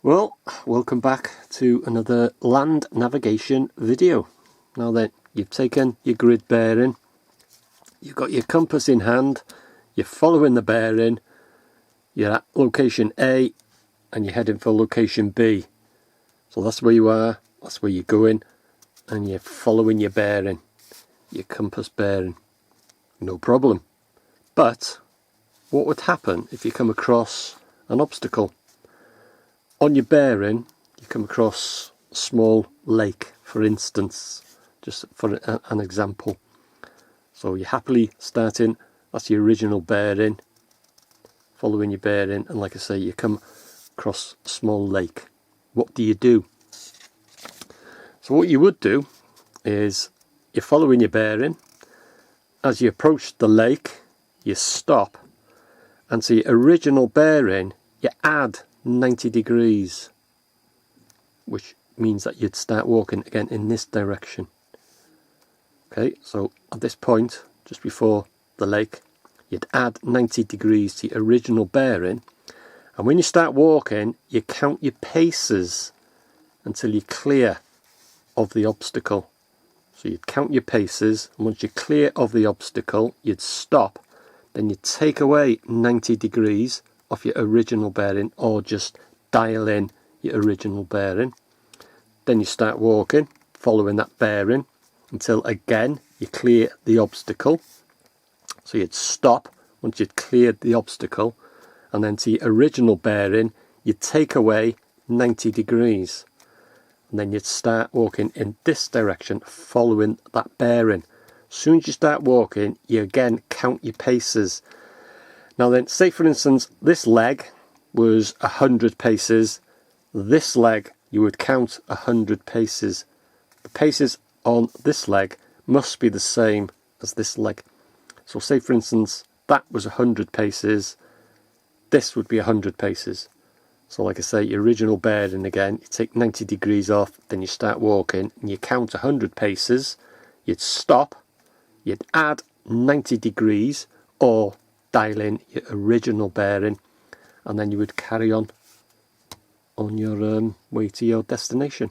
Well, welcome back to another land navigation video. Now then, you've taken your grid bearing, you've got your compass in hand, you're following the bearing, you're at location A and you're heading for location B. So that's where you are, that's where you're going, and you're following your bearing, your compass bearing. No problem. But what would happen if you come across an obstacle? On your bearing, you come across a small lake, for instance, just for an example. So you're happily starting, that's your original bearing, following your bearing, and like I say, you come across a small lake. What do you do? So what you would do is, you're following your bearing. As you approach the lake, you stop, and to your original bearing, you add 90 degrees, which means that you'd start walking again in this direction. Okay, so at this point, just before the lake, you'd add 90 degrees to your original bearing, and when you start walking, you count your paces until you're clear of the obstacle. So you'd count your paces, and once you're clear of the obstacle, you'd stop, then you'd take away 90 degrees off your original bearing, or just dial in your original bearing. Then you start walking, following that bearing, until again you clear the obstacle. So you'd stop once you'd cleared the obstacle, and then to your original bearing, you'd take away 90 degrees. And then you'd start walking in this direction, following that bearing. As soon as you start walking, you again count your paces. Now then, say for instance, this leg was 100 paces. This leg, you would count 100 paces. The paces on this leg must be the same as this leg. So say for instance, that was 100 paces. This would be 100 paces. So like I say, your original bearing again, you take 90 degrees off, then you start walking, and you count 100 paces. You'd stop, you'd add 90 degrees, or dial in your original bearing, and then you would carry on your way to your destination.